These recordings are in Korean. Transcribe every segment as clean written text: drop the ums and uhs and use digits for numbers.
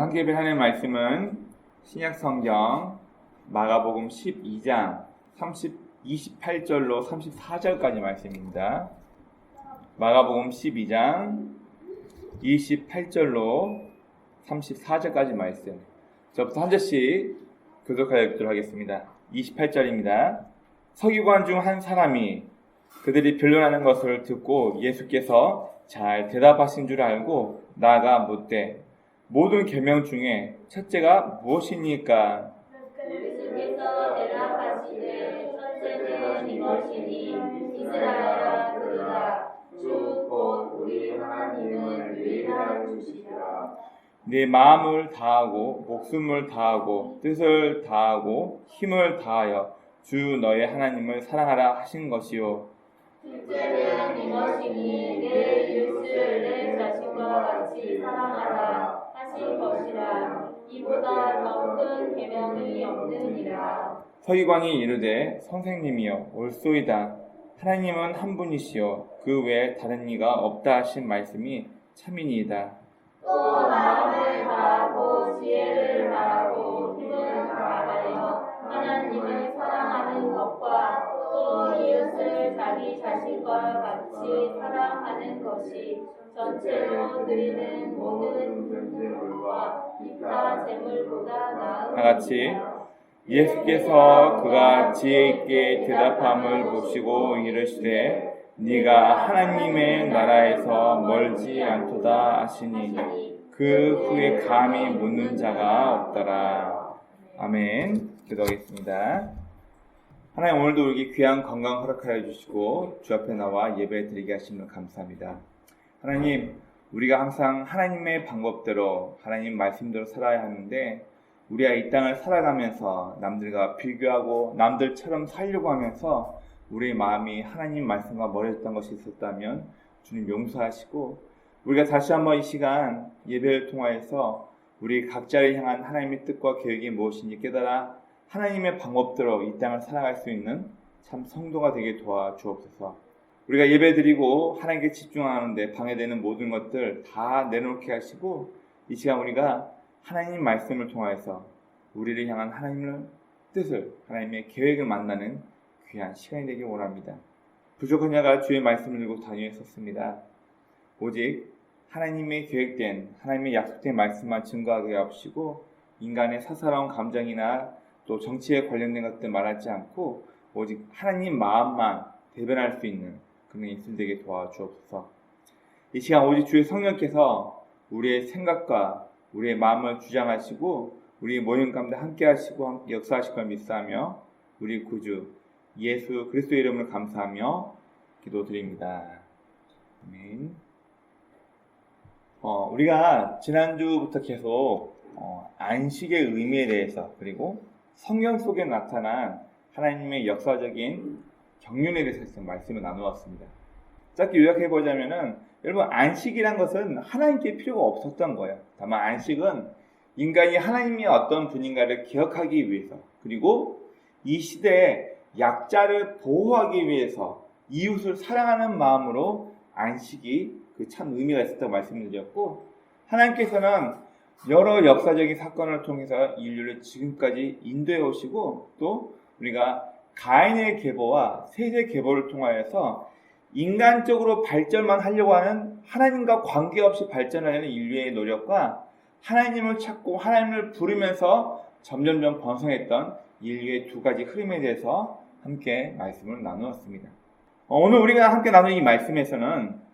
함께 볼 하나님의 말씀은 신약성경 마가복음 12장 28절로 34절까지 말씀입니다. 마가복음 12장 28절로 34절까지 말씀. 저부터 한 절씩 교독하여 읽도록 하겠습니다. 28절입니다. 서기관 중 한 사람이 그들이 변론하는 것을 듣고 예수께서 잘 대답하신 줄 알고 나아가 묻되 모든 계명 중에 첫째가 무엇이니까? 예수께서 대답하시되 첫째는 이것이니 이스라엘아 들으라 주 곧 우리 하나님은 유일한 주시라. 네 마음을 다하고 목숨을 다하고 뜻을 다하고 힘을 다하여 주 너의 하나님을 사랑하라 하신 것이요. 둘째는 이것이니 내 이웃을 내 자신과 같이 사랑하라 하신 것이라. 이보다 더 큰 계명이 없느니라. 서기관이 이르되 선생님이여 옳소이다. 하나님은 한 분이시요 그 외에 다른 이가 없다 하신 말씀이 참이니이다. 또 마음을 다하고 지혜를 다하고 힘을 다하여 하나님을 사랑하는 것과 또 이웃을 자기 자신과 같이 사랑하는 것이 전체로 드리는 모든 분들과 기타 제물보다 나은 다 같이 예수께서 그가 지혜 있게 대답함을 보시고 이르시되 네가 하나님의 나라에서 멀지 않도다 하시니 그 후에 감히 묻는 자가 없더라. 아멘. 기도하겠습니다. 하나님, 오늘도 우리에게 귀한 건강 허락하여 주시고 주 앞에 나와 예배 드리게 하시면 감사합니다. 하나님, 우리가 항상 하나님의 방법대로 하나님 말씀대로 살아야 하는데 우리가 이 땅을 살아가면서 남들과 비교하고 남들처럼 살려고 하면서 우리의 마음이 하나님 말씀과 멀어졌던 것이 있었다면 주님 용서하시고 우리가 다시 한번 이 시간 예배를 통하여서 우리 각자를 향한 하나님의 뜻과 계획이 무엇인지 깨달아 하나님의 방법대로 이 땅을 살아갈 수 있는 참 성도가 되게 도와주옵소서. 우리가 예배드리고 하나님께 집중하는데 방해되는 모든 것들 다 내놓게 하시고 이 시간 우리가 하나님 말씀을 통하여서 우리를 향한 하나님의 뜻을 하나님의 계획을 만나는 귀한 시간이 되길 원합니다. 부족한 자가 주의 말씀을 들고 다니었습니다. 오직 하나님의 계획된 하나님의 약속된 말씀만 증거하게 하시고 인간의 사사로운 감정이나 또 정치에 관련된 것들 말하지 않고 오직 하나님 마음만 대변할 수 있는 그런 인생 되게 도와주옵소서. 이 시간 오직 주의 성령께서 우리의 생각과 우리의 마음을 주장하시고 우리 모임 가운데 함께 하시고 역사하실 걸 믿사하며 우리 구주 예수 그리스도의 이름으로 감사하며 기도드립니다. 아멘. 우리가 지난주부터 계속 안식의 의미에 대해서 그리고 성경 속에 나타난 하나님의 역사적인 경륜에 대해서 말씀을 나누었습니다. 짧게 요약해보자면은 여러분 안식이란 것은 하나님께 필요가 없었던 거예요. 다만 안식은 인간이 하나님이 어떤 분인가를 기억하기 위해서 그리고 이 시대에 약자를 보호하기 위해서 이웃을 사랑하는 마음으로 안식이 그 참 의미가 있었다고 말씀드렸고 하나님께서는 여러 역사적인 사건을 통해서 인류를 지금까지 인도해 오시고 또 우리가 가인의 계보와 셋의 계보를 통하여서 인간적으로 발전만 하려고 하는 하나님과 관계없이 발전하려는 인류의 노력과 하나님을 찾고 하나님을 부르면서 점점점 번성했던 인류의 두 가지 흐름에 대해서 함께 말씀을 나누었습니다. 오늘 우리가 함께 나눈 이 말씀에서는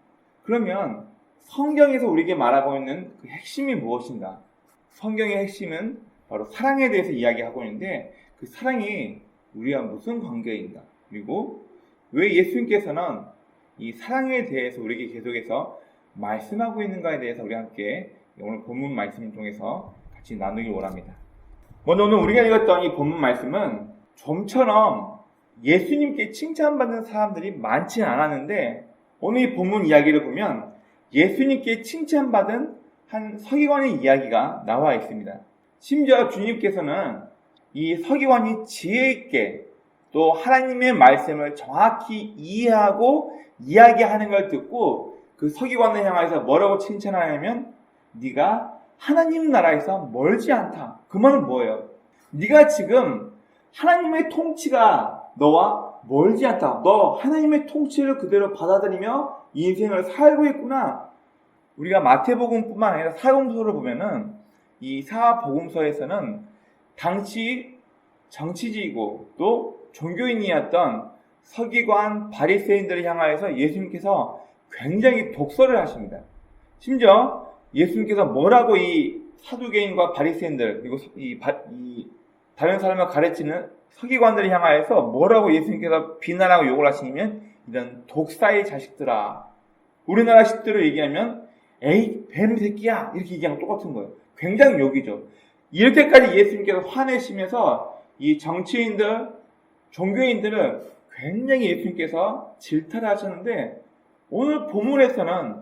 그러면 성경에서 우리에게 말하고 있는 그 핵심이 무엇인가? 성경의 핵심은 바로 사랑에 대해서 이야기하고 있는데 그 사랑이 우리와 무슨 관계인가? 그리고 왜 예수님께서는 이 사랑에 대해서 우리에게 계속해서 말씀하고 있는가에 대해서 우리 함께 오늘 본문 말씀을 통해서 같이 나누길 원합니다. 먼저 오늘 우리가 읽었던 이 본문 말씀은 좀처럼 예수님께 칭찬받는 사람들이 많지는 않았는데 오늘 이 본문 이야기를 보면 예수님께 칭찬받은 한 서기관의 이야기가 나와 있습니다. 심지어 주님께서는 이 서기관이 지혜 있게 또 하나님의 말씀을 정확히 이해하고 이야기하는 걸 듣고 그 서기관을 향해서 뭐라고 칭찬하냐면 네가 하나님 나라에서 멀지 않다. 그 말은 뭐예요? 네가 지금 하나님의 통치가 너와 멀지 않다. 너 하나님의 통치를 그대로 받아들이며 인생을 살고 있구나. 우리가 마태복음뿐만 아니라 사복음서를 보면은 이 사복음서에서는 당시 정치지이고 또 종교인이었던 서기관 바리새인들을 향하여서 예수님께서 굉장히 독설을 하십니다. 심지어 예수님께서 뭐라고 이 사두개인과 바리새인들 그리고 이 다른 사람을 가르치는 서기관들을 향하여서 뭐라고 예수님께서 비난하고 욕을 하시냐면 이런 독사의 자식들아. 우리나라 식대로 얘기하면 에이 뱀 새끼야 이렇게 얘기하면 똑같은 거예요. 굉장히 욕이죠. 이렇게까지 예수님께서 화내시면서 이 정치인들, 종교인들은 굉장히 예수님께서 질타를 하셨는데 오늘 본문에서는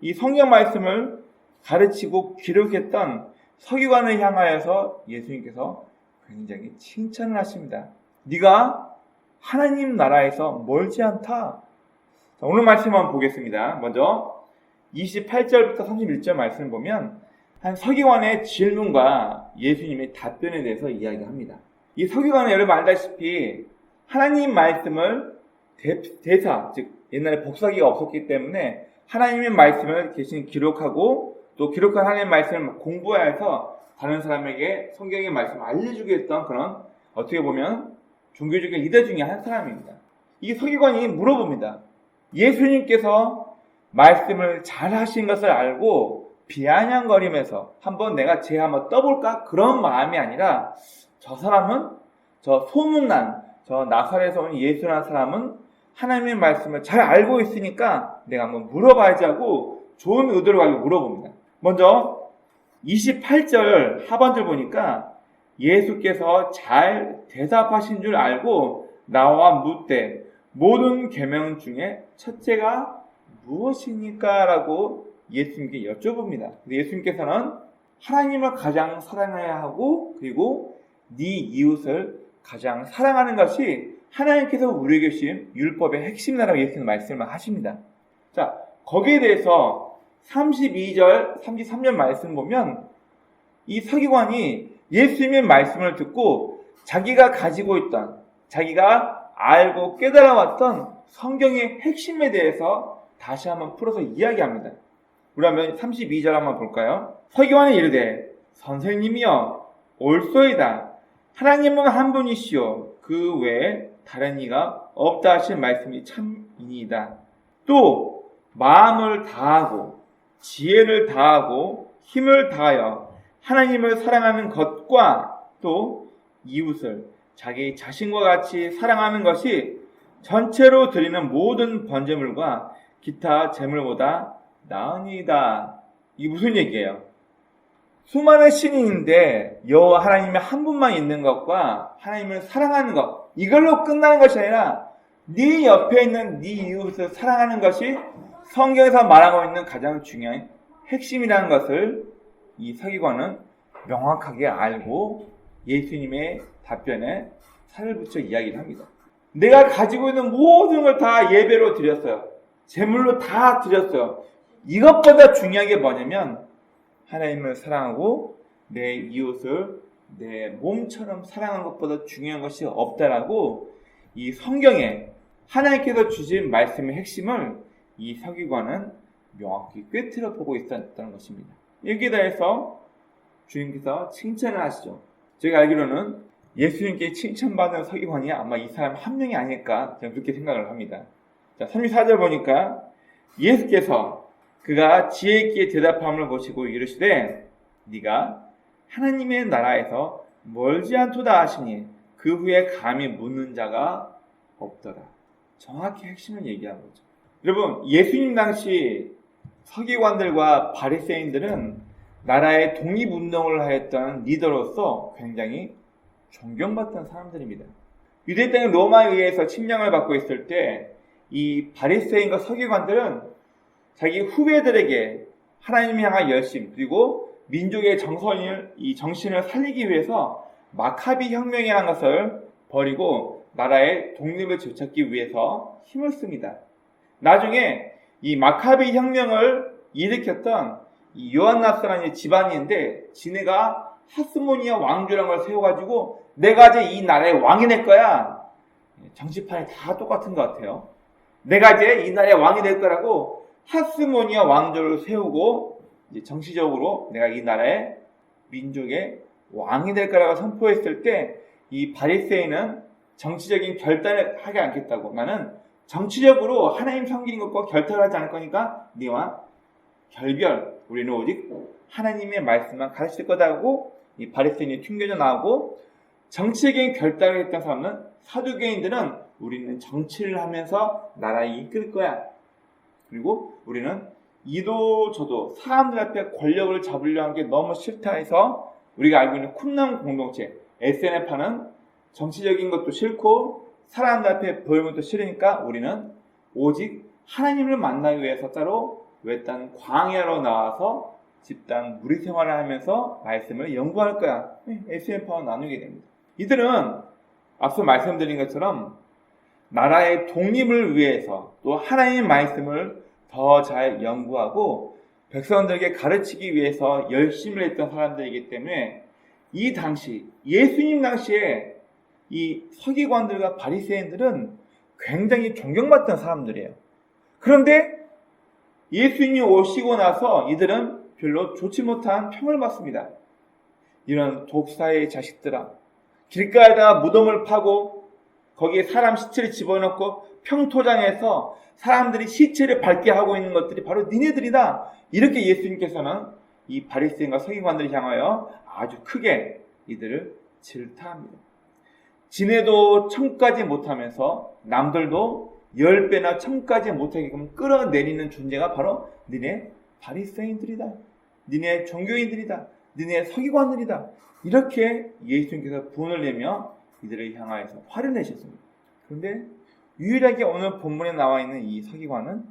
이 성경 말씀을 가르치고 기록했던 서기관을 향하여서 예수님께서 굉장히 칭찬을 하십니다. 네가 하나님 나라에서 멀지 않다. 자, 오늘 말씀 한번 보겠습니다. 먼저 28절부터 31절 말씀을 보면 한 서기관의 질문과 예수님의 답변에 대해서 이야기합니다. 이 서기관은 여러분 알다시피 하나님 말씀을 대사, 즉 옛날에 복사기가 없었기 때문에 하나님의 말씀을 대신 기록하고 또 기록한 하나님의 말씀을 공부해서 다른 사람에게 성경의 말씀을 알려주게 했던 그런 어떻게 보면 종교적인 리더 중에 한 사람입니다. 이 서기관이 물어봅니다. 예수님께서 말씀을 잘 하신 것을 알고 비아냥거리면서 한번 내가 쟤 한번 떠볼까? 그런 마음이 아니라 저 사람은 저 소문난 저 나사렛에서 온 예수라는 사람은 하나님의 말씀을 잘 알고 있으니까 내가 한번 물어봐야지 하고 좋은 의도를 가지고 물어봅니다. 먼저 28절 하반절 보니까 예수께서 잘 대답하신 줄 알고 나와 묻되 모든 계명 중에 첫째가 무엇입니까? 라고 예수님께 여쭤봅니다. 예수님께서는 하나님을 가장 사랑해야 하고 그리고 네 이웃을 가장 사랑하는 것이 하나님께서 우리에게 주신 율법의 핵심이라고 예수님 말씀을 하십니다. 자, 거기에 대해서 32절, 33절 말씀 보면 이 서기관이 예수님의 말씀을 듣고 자기가 가지고 있던, 자기가 알고 깨달아왔던 성경의 핵심에 대해서 다시 한번 풀어서 이야기합니다. 우리 한번 32절 한번 볼까요? 서기관이 이르되 선생님이여 옳소이다. 하나님은 한 분이시오. 그 외에 다른 이가 없다 하신 말씀이 참이니이다. 또 마음을 다하고 지혜를 다하고 힘을 다하여 하나님을 사랑하는 것과 또 이웃을 자기 자신과 같이 사랑하는 것이 전체로 드리는 모든 번제물과 기타 제물보다 나으니이다. 이게 무슨 얘기예요? 수많은 신이 있는데 여호와 하나님의 한 분만 있는 것과 하나님을 사랑하는 것 이걸로 끝나는 것이 아니라 네 옆에 있는 네 이웃을 사랑하는 것이 성경에서 말하고 있는 가장 중요한 핵심이라는 것을 이 서기관은 명확하게 알고 예수님의 답변에 살을 붙여 이야기를 합니다. 내가 가지고 있는 모든 걸 다 예배로 드렸어요. 제물로 다 드렸어요. 이것보다 중요한 게 뭐냐면 하나님을 사랑하고 내 이웃을 내 몸처럼 사랑하는 것보다 중요한 것이 없다라고 이 성경에 하나님께서 주신 말씀의 핵심을 이 서기관은 명확히 꿰뚫어 보고 있었다는 것입니다. 여기에 대해서 주님께서 칭찬을 하시죠. 제가 알기로는 예수님께 칭찬받은 서기관이 아마 이 사람 한 명이 아닐까 저는 그렇게 생각을 합니다. 자, 34절 보니까 예수께서 그가 지혜 있게 대답함을 보시고 이르시되 네가 하나님의 나라에서 멀지 않도다 하시니 그 후에 감히 묻는 자가 없더라. 정확히 핵심을 얘기한 거죠. 여러분 예수님 당시 서기관들과 바리새인들은 나라의 독립운동을 하였던 리더로서 굉장히 존경받던 사람들입니다. 유대 땅은 로마에 의해서 침략을 받고 있을 때 이 바리새인과 서기관들은 자기 후배들에게 하나님을 향한 열심 그리고 민족의 정신을 살리기 위해서 마카비 혁명이라는 것을 벌이고 나라의 독립을 되찾기 위해서 힘을 씁니다. 나중에 이 마카비 혁명을 일으켰던 이 요한나스라는 집안인데 지네가 하스모니아 왕조라는 걸 세워가지고 내가 이제 이 나라의 왕이 될 거야. 정치판이 다 똑같은 것 같아요. 내가 이제 이 나라의 왕이 될 거라고 하스모니아 왕조를 세우고 이제 정치적으로 내가 이 나라의 민족의 왕이 될 거라고 선포했을 때 이 바리새인은 정치적인 결단을 하지 않겠다고, 나는 정치적으로 하나님 섬기는 것과 결단을 하지 않을 거니까 네와 결별, 우리는 오직 하나님의 말씀만 가르칠 거다고 이 바리새인이 튕겨져 나오고, 정치적인 결단을 했던 사람은 사두개인들은 우리는 정치를 하면서 나라를 이끌 거야. 그리고 우리는 이도 저도 사람들 앞에 권력을 잡으려 하는 게 너무 싫다 해서 우리가 알고 있는 쿰나무 공동체 SNF는 정치적인 것도 싫고 사람들 앞에 보이는 것도 싫으니까 우리는 오직 하나님을 만나기 위해서 따로 외딴 광야로 나와서 집단 무리 생활을 하면서 말씀을 연구할 거야. SNF와 나누게 됩니다. 이들은 앞서 말씀드린 것처럼 나라의 독립을 위해서 또 하나님의 말씀을 더 잘 연구하고 백성들에게 가르치기 위해서 열심을 했던 사람들이기 때문에 이 당시, 예수님 당시에 이 서기관들과 바리새인들은 굉장히 존경받던 사람들이에요. 그런데 예수님이 오시고 나서 이들은 별로 좋지 못한 평을 받습니다. 이런 독사의 자식들아, 길가에다가 무덤을 파고 거기에 사람 시체를 집어넣고 평토장에서 사람들이 시체를 밟게 하고 있는 것들이 바로 니네들이다. 이렇게 예수님께서는 이 바리새인과 서기관들을 향하여 아주 크게 이들을 질타합니다. 지네도 청까지 못하면서 남들도 10배나 청까지 못하게끔 끌어내리는 존재가 바로 니네 바리새인들이다. 니네 종교인들이다. 니네 서기관들이다. 이렇게 예수님께서 분을 내며 이들을 향하여서 화를 내셨습니다. 그런데 유일하게 오늘 본문에 나와 있는 이 서기관은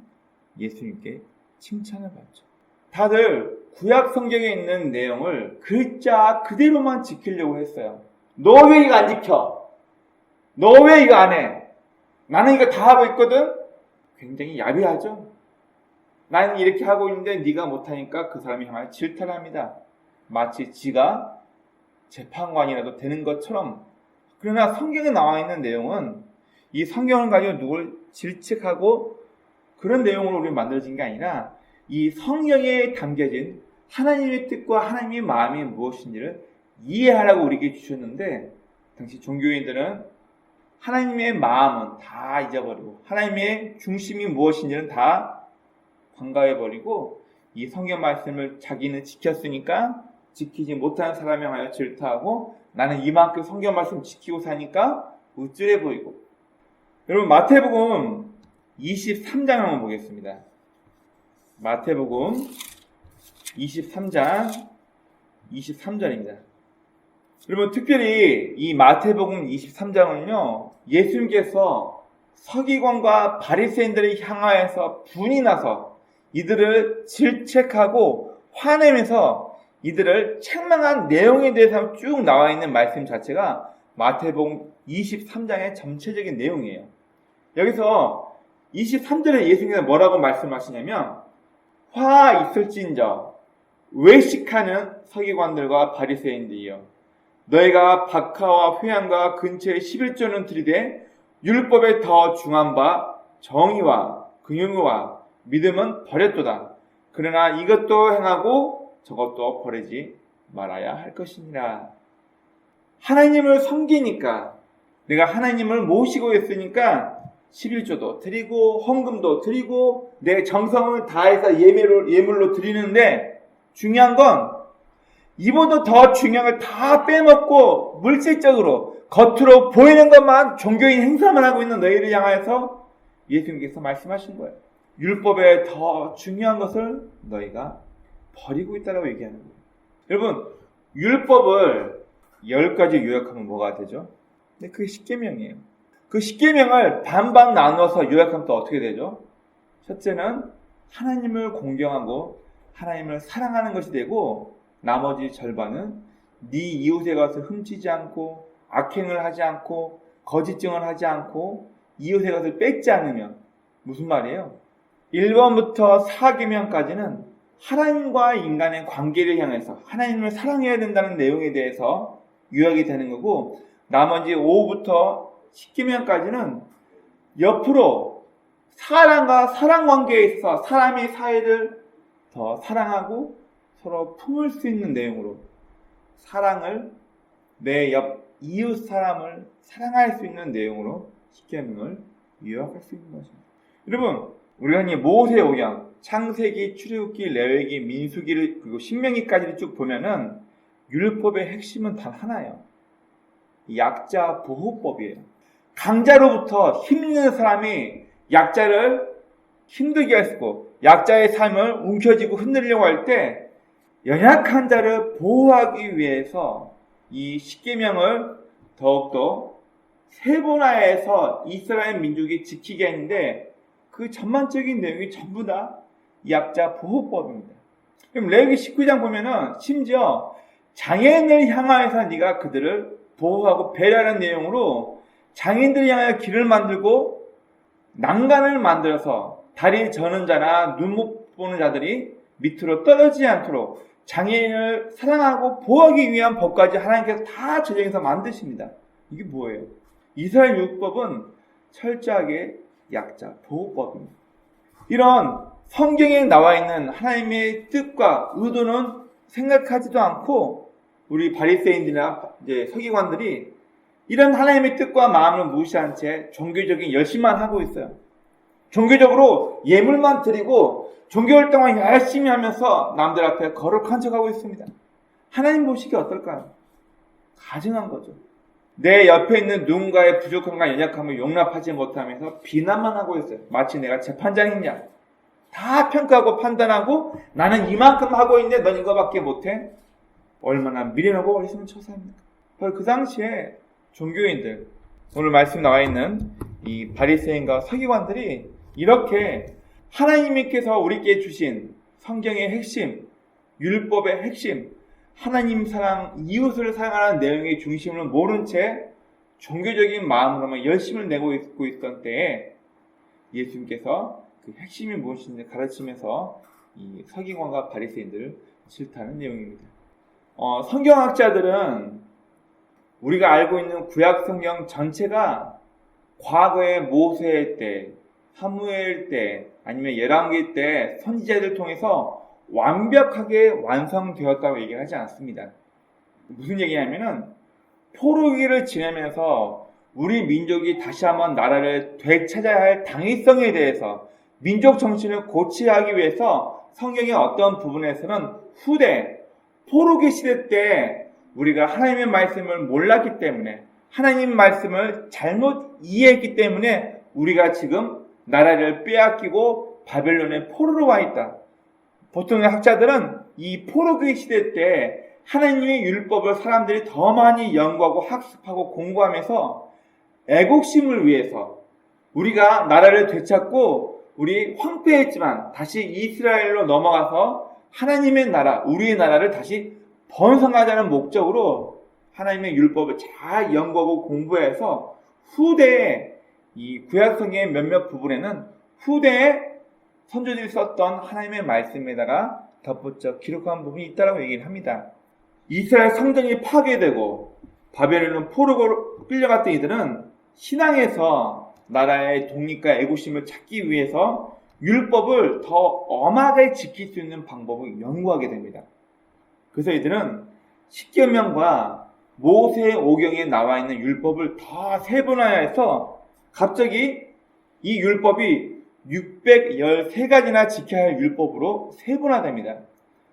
예수님께 칭찬을 받죠. 다들 구약 성경에 있는 내용을 글자 그대로만 지키려고 했어요. 너 왜 이거 안 지켜? 너 왜 이거 안 해? 나는 이거 다 하고 있거든? 굉장히 야비하죠? 나는 이렇게 하고 있는데 네가 못하니까 그 사람이 향하여 질타를 합니다. 마치 지가 재판관이라도 되는 것처럼. 그러나 성경에 나와 있는 내용은 이 성경을 가지고 누굴 질책하고 그런 내용으로 우리 만들어진 게 아니라 이 성경에 담겨진 하나님의 뜻과 하나님의 마음이 무엇인지를 이해하라고 우리에게 주셨는데, 당시 종교인들은 하나님의 마음은 다 잊어버리고 하나님의 중심이 무엇인지는 다 관가해버리고 이 성경 말씀을 자기는 지켰으니까 지키지 못하는 사람에 하여 질타하고, 나는 이만큼 성경 말씀 지키고 사니까 우쭐해 보이고. 여러분, 마태복음 23장 한번 보겠습니다. 마태복음 23장 23절입니다. 여러분, 특별히 이 마태복음 23장은요, 예수님께서 서기관과 바리새인들을 향하여서 분이 나서 이들을 질책하고 화내면서 이들을 책망한 내용에 대해서 쭉 나와 있는 말씀 자체가 마태복음 23장의 전체적인 내용이에요. 여기서 23절에 예수님께서 뭐라고 말씀하시냐면, 화 있을진저 외식하는 서기관들과 바리새인들이여, 너희가 박하와 회양과 근처에 11조는 들이되 율법에 더 중한 바 정의와 긍휼과 믿음은 버렸도다. 그러나 이것도 행하고 저것도 버리지 말아야 할 것이니라. 하나님을 섬기니까, 내가 하나님을 모시고 있으니까 11조도 드리고 헌금도 드리고 내 정성을 다해서 예물로 드리는데, 중요한 건 이보다 더 중요한 걸 다 빼먹고 물질적으로 겉으로 보이는 것만 종교인 행사만 하고 있는 너희를 향하여서 예수님께서 말씀하신 거예요. 율법에 더 중요한 것을 너희가 버리고 있다고 얘기하는 거예요. 여러분, 율법을 10가지 요약하면 뭐가 되죠? 근데 그게 십계명이에요. 그 십계명을 반반 나눠서 요약하면 또 어떻게 되죠? 첫째는 하나님을 공경하고 하나님을 사랑하는 것이 되고, 나머지 절반은 네 이웃에 가서 훔치지 않고 악행을 하지 않고 거짓증을 하지 않고 이웃의 것을 뺏지 않으면. 무슨 말이에요? 1번부터 4계명까지는 하나님과 인간의 관계를 향해서 하나님을 사랑해야 된다는 내용에 대해서 요약이 되는 거고, 나머지 5부터 10계명까지는 옆으로 사람과 사랑 관계에 있어서 사람이 사이를 더 사랑하고 서로 품을 수 있는 내용으로 사랑을, 내 옆 이웃 사람을 사랑할 수 있는 내용으로 10계명을 요약할 수 있는 것입니다. 여러분, 우리가 이 모세오경, 창세기, 출애굽기, 레위기, 민수기를 그리고 신명기까지를 쭉 보면은 율법의 핵심은 단 하나예요. 약자 보호법이에요. 강자로부터 힘있는 사람이 약자를 힘들게 할 수 있고, 약자의 삶을 움켜쥐고 흔들려고 할 때 연약한 자를 보호하기 위해서 이 십계명을 더욱더 세분화해서 이스라엘 민족이 지키게 했는데, 그 전반적인 내용이 전부 다 약자 보호법입니다. 그럼 레위기 19장 보면은 심지어 장애인을 향하여서 네가 그들을 보호하고 배려하는 내용으로 장애인들을 향하여 길을 만들고 난간을 만들어서 다리 저는 자나 눈 못 보는 자들이 밑으로 떨어지지 않도록 장애인을 사랑하고 보호하기 위한 법까지 하나님께서 다 제정해서 만드십니다. 이게 뭐예요? 이스라엘 율법은 철저하게 약자 보호법입니다. 이런 성경에 나와 있는 하나님의 뜻과 의도는 생각하지도 않고 우리 바리새인들이나 이제 서기관들이 이런 하나님의 뜻과 마음을 무시한 채 종교적인 열심만 하고 있어요. 종교적으로 예물만 드리고 종교 활동을 열심히 하면서 남들 앞에 거룩한 척하고 있습니다. 하나님 보시기 어떨까요? 가증한 거죠. 내 옆에 있는 누군가의 부족함과 연약함을 용납하지 못하면서 비난만 하고 있어요. 마치 내가 재판장이냐. 다 평가하고 판단하고 나는 이만큼 하고 있는데 넌 이거밖에 못해? 얼마나 미련하고 어리석은 처사입니까? 바로 그 당시에 종교인들, 오늘 말씀 나와 있는 이 바리새인과 서기관들이 이렇게 하나님께서 우리께 주신 성경의 핵심, 율법의 핵심, 하나님 사랑, 이웃을 사랑하는 내용의 중심을 모른 채 종교적인 마음으로만 열심을 내고 있던 때에 예수님께서 그 핵심이 무엇인지 가르치면서 이 서기관과 바리새인들을 질타하는 내용입니다. 성경학자들은 우리가 알고 있는 구약 성경 전체가 과거의 모세 때, 사무엘 때, 아니면 열왕기 때 선지자들 통해서 완벽하게 완성되었다고 얘기하지 않습니다. 무슨 얘기냐면은 포로기를 지내면서 우리 민족이 다시 한번 나라를 되찾아야 할 당위성에 대해서 민족 정신을 고치게 하기 위해서 성경의 어떤 부분에서는 후대 포로기 시대 때 우리가 하나님의 말씀을 몰랐기 때문에 하나님 말씀을 잘못 이해했기 때문에 우리가 지금 나라를 빼앗기고 바벨론의 포로로 와 있다. 보통의 학자들은 이 포로기 시대 때 하나님의 율법을 사람들이 더 많이 연구하고 학습하고 공부하면서 애국심을 위해서 우리가 나라를 되찾고 우리 황폐했지만 다시 이스라엘로 넘어가서 하나님의 나라, 우리의 나라를 다시 번성하자는 목적으로 하나님의 율법을 잘 연구하고 공부해서 후대에 이 구약성경의 몇몇 부분에는 후대에 선조들이 썼던 하나님의 말씀에다가 덧붙여 기록한 부분이 있다고 얘기를 합니다. 이스라엘 성전이 파괴되고 바벨론 포로로 끌려갔던 이들은 신앙에서 나라의 독립과 애국심을 찾기 위해서 율법을 더 엄하게 지킬 수 있는 방법을 연구하게 됩니다. 그래서 이들은 십계명과 모세 오경에 나와 있는 율법을 더 세분화해서 갑자기 이 율법이 613가지나 지켜야 할 율법으로 세분화됩니다.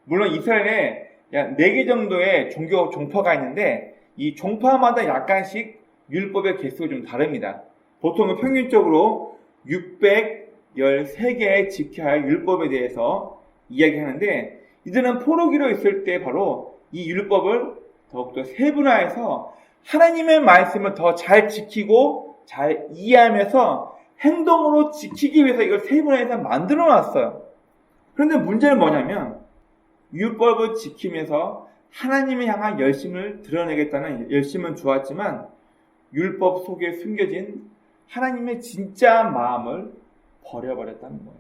물론 이스라엘에 약 4개 정도의 종교 종파가 있는데 이 종파마다 약간씩 율법의 개수가 좀 다릅니다. 보통은 평균적으로 613개의 지켜야 할 율법에 대해서 이야기하는데 이들은 포로기로 있을 때 바로 이 율법을 더욱더 세분화해서 하나님의 말씀을 더 잘 지키고 잘 이해하면서 행동으로 지키기 위해서 이걸 세분화해서 만들어 놨어요. 그런데 문제는 뭐냐면 율법을 지키면서 하나님을 향한 열심을 드러내겠다는 열심은 좋았지만 율법 속에 숨겨진 하나님의 진짜 마음을 버려버렸다는 거예요.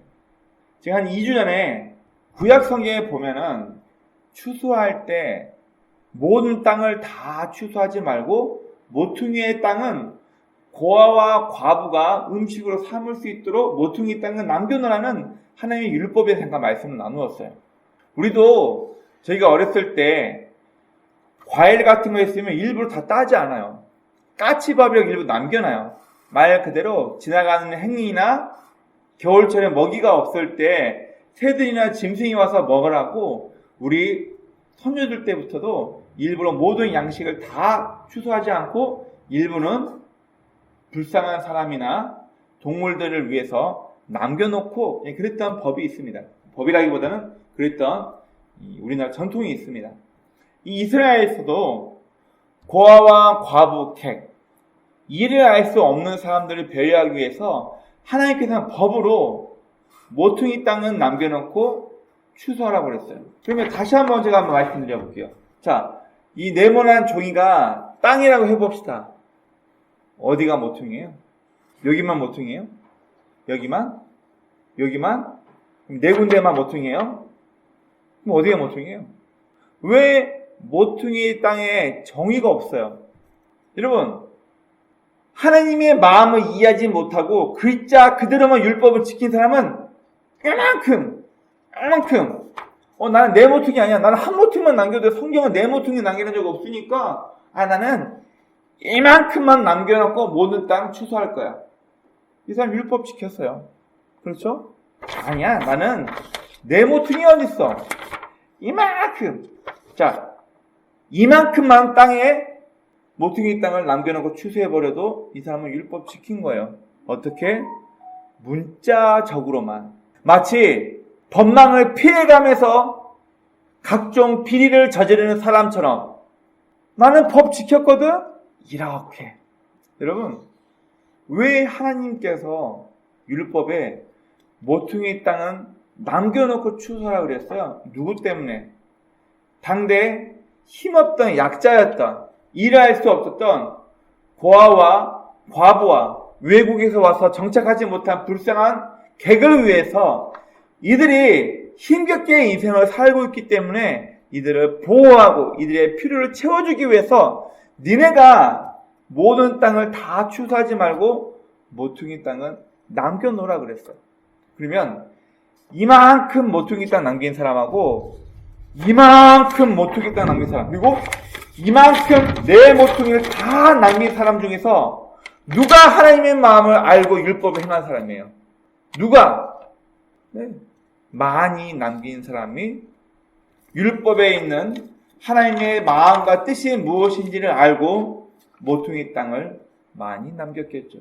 제가 한 2주 전에 구약 성경에 보면은 추수할 때 모든 땅을 다 추수하지 말고 모퉁이의 땅은 고아와 과부가 음식으로 삼을 수 있도록 모퉁이 땅은 남겨놓으라는 하나님의 율법에 잠깐 말씀을 나누었어요. 우리도 저희가 어렸을 때 과일 같은 거 있으면 일부러 다 따지 않아요. 까치밥이라고 일부 남겨놔요. 말 그대로 지나가는 행인이나 겨울철에 먹이가 없을 때 새들이나 짐승이 와서 먹으라고 우리 선조들 때부터도 일부러 모든 양식을 다 추수하지 않고 일부는 불쌍한 사람이나 동물들을 위해서 남겨놓고 그랬던 법이 있습니다. 법이라기보다는 그랬던 우리나라 전통이 있습니다. 이 이스라엘에서도 고아와 과부, 객, 일을 알 수 없는 사람들을 배려하기 위해서 하나님께서는 법으로 모퉁이 땅은 남겨놓고 추수하라고 그랬어요. 그러면 다시 한번 제가 한번 말씀드려 볼게요. 자, 이 네모난 종이가 땅이라고 해봅시다. 어디가 모퉁이에요? 여기만 모퉁이에요? 여기만? 여기만? 그럼 네 군데만 모퉁이에요? 그럼 어디가 모퉁이에요? 왜 모퉁이 땅에 정의가 없어요? 여러분, 하나님의 마음을 이해하지 못하고 글자 그대로만 율법을 지킨 사람은 이만큼 나는 네 모퉁이 아니야. 나는 한 모퉁이만 남겨도 성경은 네 모퉁이 남기는 적 없으니까 나는 이만큼만 남겨놓고 모든 땅 추수할 거야. 이 사람 율법 지켰어요. 그렇죠? 아니야. 나는 네 모퉁이 어딨어? 이만큼. 자, 이만큼만 땅에 모퉁이 땅을 남겨놓고 추수해버려도 이 사람은 율법 지킨 거예요. 어떻게? 문자적으로만. 마치 법망을 피해가면서 각종 비리를 저지르는 사람처럼 나는 법 지켰거든? 이렇게. 여러분, 왜 하나님께서 율법에 모퉁이 땅은 남겨놓고 추수하라 그랬어요? 누구 때문에? 당대 힘없던 약자였던 일할 수 없었던 고아와 과부와 외국에서 와서 정착하지 못한 불쌍한 객을 위해서 이들이 힘겹게 인생을 살고 있기 때문에 이들을 보호하고 이들의 필요를 채워주기 위해서 니네가 모든 땅을 다 추수하지 말고 모퉁이 땅은 남겨놓으라 그랬어요. 그러면 이만큼 모퉁이 땅 남긴 사람하고 이만큼 모퉁이 땅 남긴 사람 그리고 이만큼 내 모퉁이를 다 남긴 사람 중에서 누가 하나님의 마음을 알고 율법을 행한 사람이에요? 누가? 네. 많이 남긴 사람이 율법에 있는 하나님의 마음과 뜻이 무엇인지를 알고 모퉁이 땅을 많이 남겼겠죠.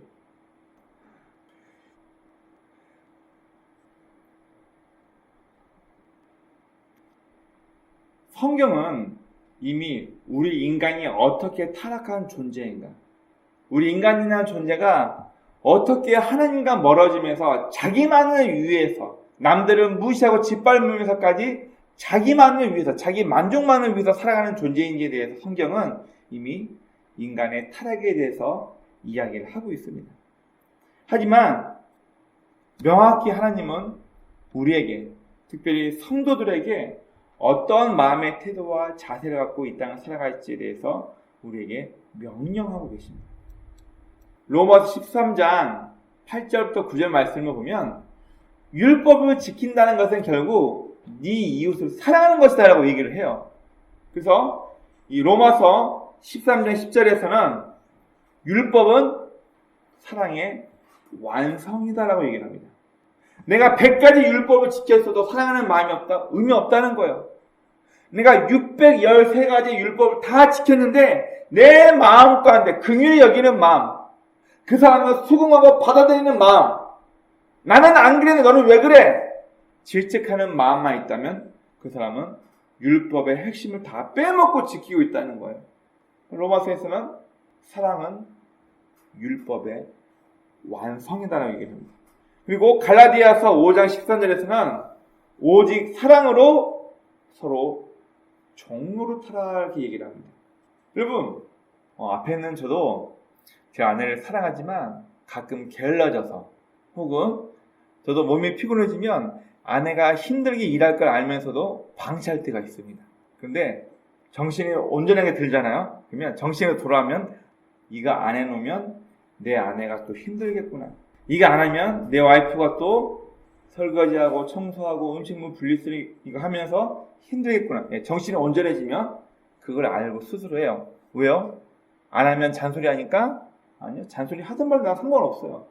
성경은 이미 우리 인간이 어떻게 타락한 존재인가, 우리 인간이라는 존재가 어떻게 하나님과 멀어지면서 자기만을 위해서 남들은 무시하고 짓밟으면서까지 자기만을 위해서 자기 만족만을 위해서 살아가는 존재인지에 대해서 성경은 이미 인간의 타락에 대해서 이야기를 하고 있습니다. 하지만 명확히 하나님은 우리에게, 특별히 성도들에게 어떤 마음의 태도와 자세를 갖고 이 땅을 살아갈지에 대해서 우리에게 명령하고 계십니다. 로마서 13장 8절부터 9절 말씀을 보면 율법을 지킨다는 것은 결국 네 이웃을 사랑하는 것이다 라고 얘기를 해요. 그래서 이 로마서 13장 10절에서는 율법은 사랑의 완성이다 라고 얘기를 합니다. 내가 100가지 율법을 지켰어도 사랑하는 마음이 없다? 의미 없다는 거예요. 내가 613가지 율법을 다 지켰는데 내 마음 가운데 긍휼히 여기는 마음, 그 사람을 수긍하고 받아들이는 마음, 나는 안 그랬는데 너는 왜 그래? 질책하는 마음만 있다면 그 사람은 율법의 핵심을 다 빼먹고 지키고 있다는 거예요. 로마서에서는 사랑은 율법의 완성이다라고 얘기합니다. 그리고 갈라디아서 5장 13절에서는 오직 사랑으로 서로 종노릇하라 이렇게 얘기를 합니다. 여러분, 앞에는 저도 제 아내를 사랑하지만 가끔 게을러져서 혹은 저도 몸이 피곤해지면 아내가 힘들게 일할 걸 알면서도 방치할 때가 있습니다. 그런데 정신이 온전하게 들잖아요. 그러면 정신이 돌아오면 이거 안 해놓으면 내 아내가 또 힘들겠구나. 이거 안 하면 내 와이프가 또 설거지하고 청소하고 음식물 분리수리 이거 하면서 힘들겠구나. 정신이 온전해지면 그걸 알고 스스로 해요. 왜요? 안 하면 잔소리 하니까? 아니요. 잔소리 하든 말든 나 상관없어요.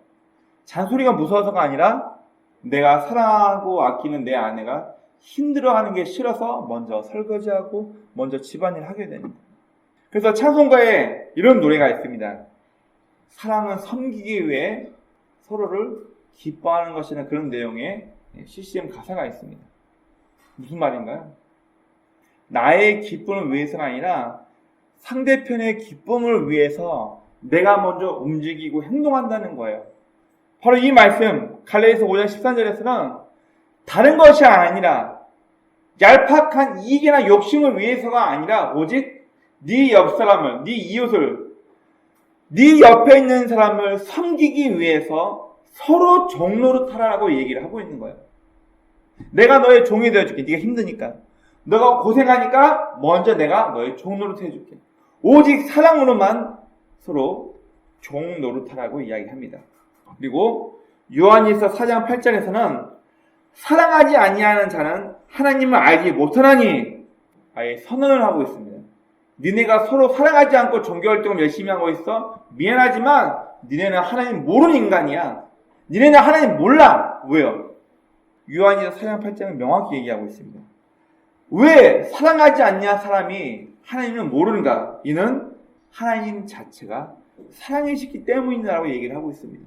잔소리가 무서워서가 아니라 내가 사랑하고 아끼는 내 아내가 힘들어하는 게 싫어서 먼저 설거지하고 먼저 집안일 하게 됩니다. 그래서 찬송가에 이런 노래가 있습니다. 사랑은 섬기기 위해 서로를 기뻐하는 것이라는 그런 내용의 CCM 가사가 있습니다. 무슨 말인가요? 나의 기쁨을 위해서가 아니라 상대편의 기쁨을 위해서 내가 먼저 움직이고 행동한다는 거예요. 바로 이 말씀 갈라디아서 5장 13절에서는 다른 것이 아니라 얄팍한 이익이나 욕심을 위해서가 아니라 오직 네 옆사람을, 네 이웃을, 네 옆에 있는 사람을 섬기기 위해서 서로 종노릇하라고 얘기를 하고 있는 거예요. 내가 너의 종이 되어줄게. 네가 힘드니까. 너가 고생하니까 먼저 내가 너의 종노릇 해줄게. 오직 사랑으로만 서로 종노릇하라고 이야기합니다. 그리고 요한일서 4장 8절에서는 사랑하지 아니하는 자는 하나님을 알지 못하나니 아예 선언을 하고 있습니다. 니네가 서로 사랑하지 않고 종교활동을 열심히 하고 있어? 미안하지만 니네는 하나님 모르는 인간이야. 니네는 하나님 몰라. 왜요? 요한일서 4장 8장은 명확히 얘기하고 있습니다. 왜 사랑하지 않냐 사람이 하나님을 모르는가? 이는 하나님 자체가 사랑이시기 때문이라고 얘기를 하고 있습니다.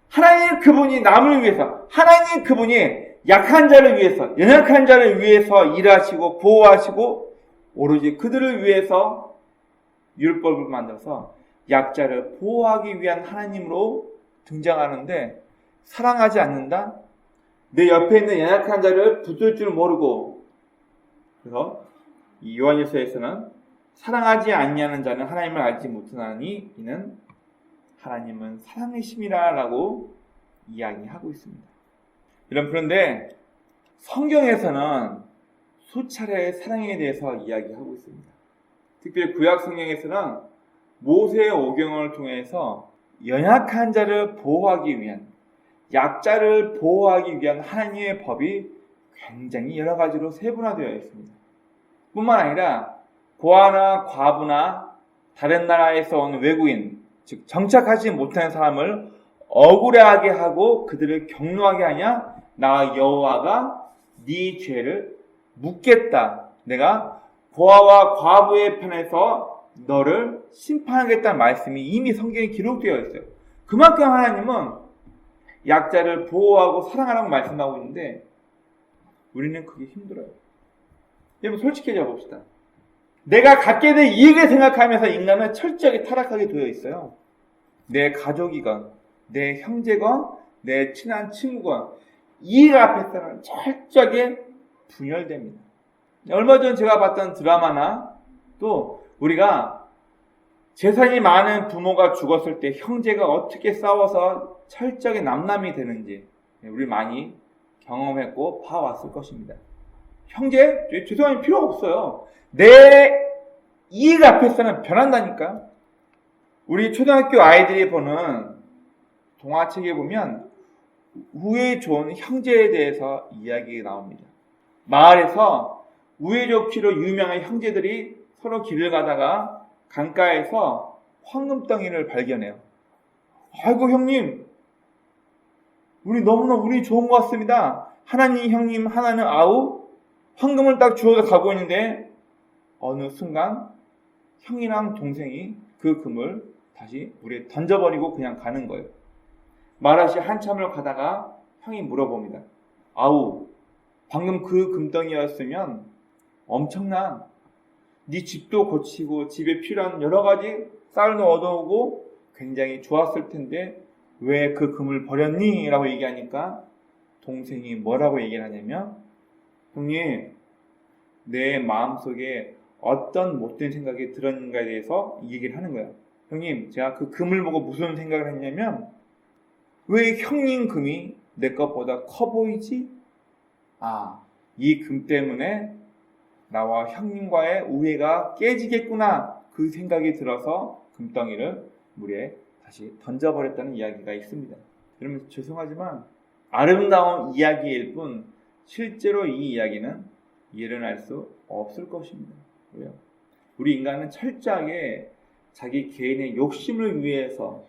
하나님 그분이 남을 위해서, 하나님 그분이 약한 자를 위해서, 연약한 자를 위해서 일하시고 보호하시고 오로지 그들을 위해서 율법을 만들어서 약자를 보호하기 위한 하나님으로 등장하는데 사랑하지 않는다? 내 옆에 있는 연약한 자를 붙들 줄 모르고 그래서 이 요한일서에서는 사랑하지 아니하는 자는 하나님을 알지 못하나니 이는 하나님은 사랑이심이라 라고 이야기하고 있습니다. 여러분 그런데 성경에서는 수차례 사랑에 대해서 이야기하고 있습니다. 특별히 구약 성경에서는 모세의 오경을 통해서 연약한 자를 보호하기 위한 약자를 보호하기 위한 하나님의 법이 굉장히 여러 가지로 세분화되어 있습니다. 뿐만 아니라 고아나 과부나 다른 나라에서 온 외국인 즉 정착하지 못한 사람을 억울해하게 하고 그들을 격노하게 하냐 나 여호와가 네 죄를 묻겠다. 내가 고아와 과부의 편에서 너를 심판하겠다는 말씀이 이미 성경에 기록되어 있어요. 그만큼 하나님은 약자를 보호하고 사랑하라고 말씀하고 있는데 우리는 그게 힘들어요. 여러분 솔직해져 봅시다. 내가 갖게 될 이익을 생각하면서 인간은 철저하게 타락하게 되어 있어요. 내 가족이건 내 형제건 내 친한 친구건 이익 앞에서는 철저하게 분열됩니다. 얼마 전 제가 봤던 드라마나 또 우리가 재산이 많은 부모가 죽었을 때 형제가 어떻게 싸워서 철저하게 남남이 되는지 우리 많이 경험했고 봐왔을 것입니다. 형제? 죄송하면 필요 없어요. 내 이익 앞에서는 변한다니까. 우리 초등학교 아이들이 보는 동화책에 보면 우애 좋은 형제에 대해서 이야기가 나옵니다. 마을에서 우애 좋기로 유명한 형제들이 서로 길을 가다가 강가에서 황금덩이를 발견해요. 아이고 형님, 우리 너무나 운이 좋은 것 같습니다. 하나님 형님 하나는 아우 황금을 딱 주워서 가고 있는데 어느 순간 형이랑 동생이 그 금을 다시 물에 던져버리고 그냥 가는 거예요. 말없이 한참을 가다가 형이 물어봅니다. 아우, 방금 그 금덩이였으면 엄청난 네 집도 고치고 집에 필요한 여러 가지 쌀도 얻어오고 굉장히 좋았을 텐데 왜 그 금을 버렸니? 라고 얘기하니까 동생이 뭐라고 얘기를 하냐면 형님, 내 마음속에 어떤 못된 생각이 들었는가에 대해서 이 얘기를 하는 거예요. 형님, 제가 그 금을 보고 무슨 생각을 했냐면 왜 형님 금이 내 것보다 커 보이지? 이 금 때문에 나와 형님과의 우애가 깨지겠구나, 그 생각이 들어서 금덩이를 물에 다시 던져버렸다는 이야기가 있습니다. 여러분, 죄송하지만 아름다운 이야기일 뿐 실제로 이 이야기는 일어날 수 없을 것입니다. 왜요? 우리 인간은 철저하게 자기 개인의 욕심을 위해서,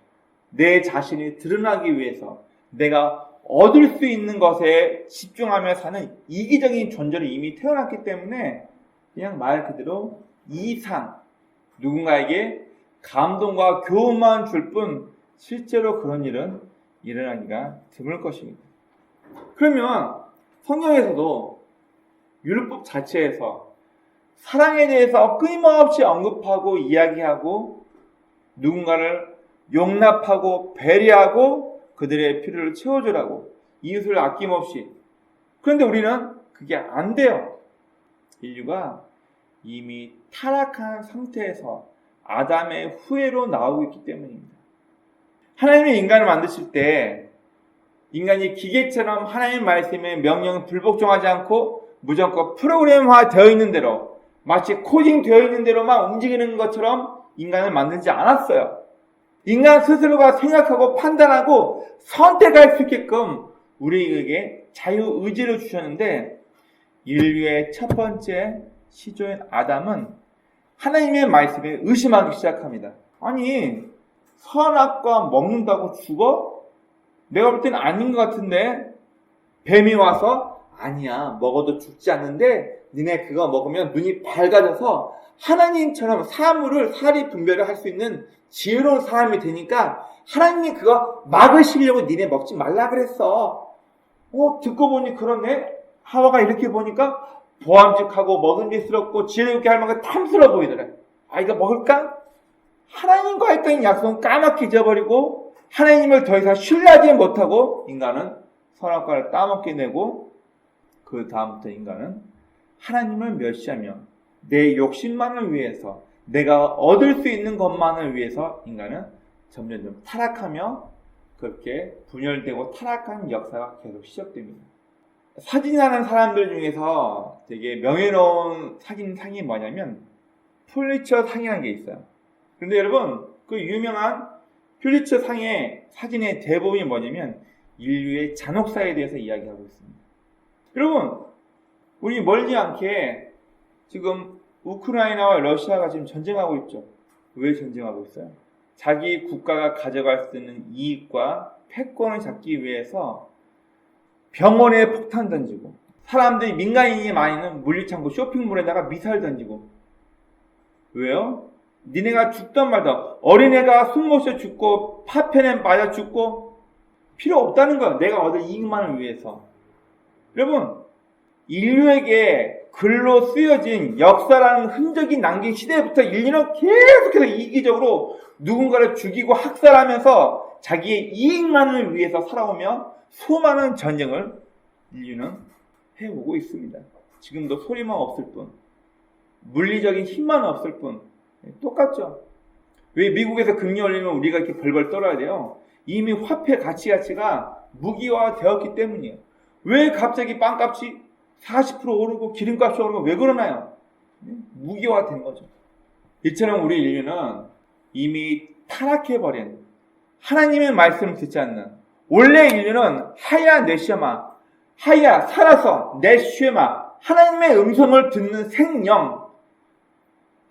내 자신이 드러나기 위해서, 내가 얻을 수 있는 것에 집중하며 사는 이기적인 존재로 이미 태어났기 때문에 그냥 말 그대로 이상, 누군가에게 감동과 교훈만 줄 뿐 실제로 그런 일은 일어나기가 드물 것입니다. 그러면 성경에서도 율법 자체에서 사랑에 대해서 끊임없이 언급하고 이야기하고 누군가를 용납하고 배려하고 그들의 필요를 채워주라고, 이웃을 아낌없이. 그런데 우리는 그게 안 돼요. 인류가 이미 타락한 상태에서 아담의 후예로 나오고 있기 때문입니다. 하나님이 인간을 만드실 때 인간이 기계처럼 하나님의 말씀에 명령을 불복종하지 않고 무조건 프로그램화 되어 있는 대로, 마치 코딩 되어 있는 대로만 움직이는 것처럼 인간을 만들지 않았어요. 인간 스스로가 생각하고 판단하고 선택할 수 있게끔 우리에게 자유의지를 주셨는데, 인류의 첫 번째 시조인 아담은 하나님의 말씀에 의심하기 시작합니다. 아니, 선악과 먹는다고 죽어? 내가 볼 때는 아닌 것 같은데. 뱀이 와서 아니야, 먹어도 죽지 않는데 니네 그거 먹으면 눈이 밝아져서 하나님처럼 사리 분별을 할 수 있는 지혜로운 사람이 되니까 하나님이 그거 막으시려고 니네 먹지 말라 그랬어. 듣고 보니 그러네. 하와가 이렇게 보니까 보암직하고 먹음직스럽고 지혜롭게 할 만큼 탐스러워 보이더래. 이거 먹을까? 하나님과 했던 약속은 까맣게 잊어버리고 하나님을 더 이상 신뢰하지 못하고 인간은 선악과를 따먹게 되고, 그 다음부터 인간은 하나님을 멸시하며 내 욕심만을 위해서, 내가 얻을 수 있는 것만을 위해서 인간은 점점 타락하며 그렇게 분열되고 타락한 역사가 계속 시작됩니다. 사진하는 사람들 중에서 되게 명예로운 사진상이 뭐냐면 퓰리처 상이라는 게 있어요. 그런데 여러분, 그 유명한 퓰리처 상의 사진의 대부분이 뭐냐면 인류의 잔혹사에 대해서 이야기하고 있습니다. 여러분, 우리 멀지 않게 지금 우크라이나와 러시아가 지금 전쟁하고 있죠. 왜 전쟁하고 있어요? 자기 국가가 가져갈 수 있는 이익과 패권을 잡기 위해서 병원에 폭탄 던지고, 사람들이, 민간인이 많이 있는 물류창고 쇼핑몰에다가 미사일 던지고. 왜요? 니네가 죽던 말던, 어린애가 숨 못 쉬어 죽고 파편에 맞아 죽고 필요 없다는 거예요. 내가 얻을 이익만을 위해서. 여러분, 인류에게 글로 쓰여진 역사라는 흔적이 남긴 시대부터 인류는 계속해서 이기적으로 누군가를 죽이고 학살하면서 자기의 이익만을 위해서 살아오며 수많은 전쟁을 인류는 해오고 있습니다. 지금도 소리만 없을 뿐, 물리적인 힘만 없을 뿐. 똑같죠. 왜 미국에서 금리 올리면 우리가 이렇게 벌벌 떨어야 돼요? 이미 화폐 가치가 무기화 되었기 때문이에요. 왜 갑자기 빵값이 40% 오르고 기름값이 오르고 왜 그러나요? 무기화 된 거죠. 이처럼 우리 인류는 이미 타락해버린, 하나님의 말씀을 듣지 않는, 원래 인류는 하야 네시마, 하야 살아서 네시마, 하나님의 음성을 듣는 생명,